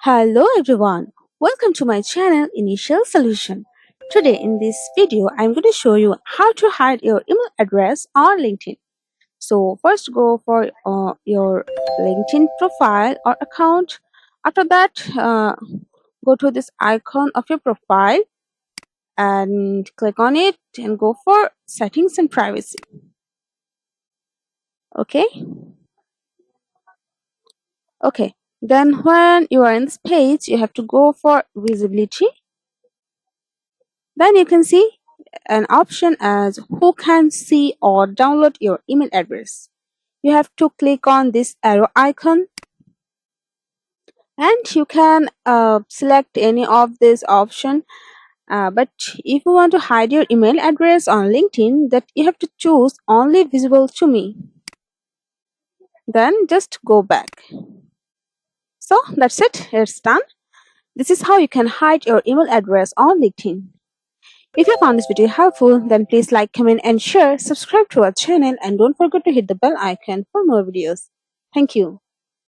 Hello everyone, welcome to my channel Initial Solution. Today in this video I'm going to show you how to hide your email address on LinkedIn. So first go for your LinkedIn profile or account. After that go to this icon of your profile and click on it and go for settings and privacy. Okay, then when you are in this page you have to go for visibility. Then you can see an option as who can see or download your email address. You have to click on this arrow icon and you can select any of this option. But if you want to hide your email address on LinkedIn, that you have to choose only visible to me. Then just go back. So that's it, it's done. This is how you can hide your email address on LinkedIn. If you found this video helpful, then please like, comment and share, subscribe to our channel and don't forget to hit the bell icon for more videos. Thank you.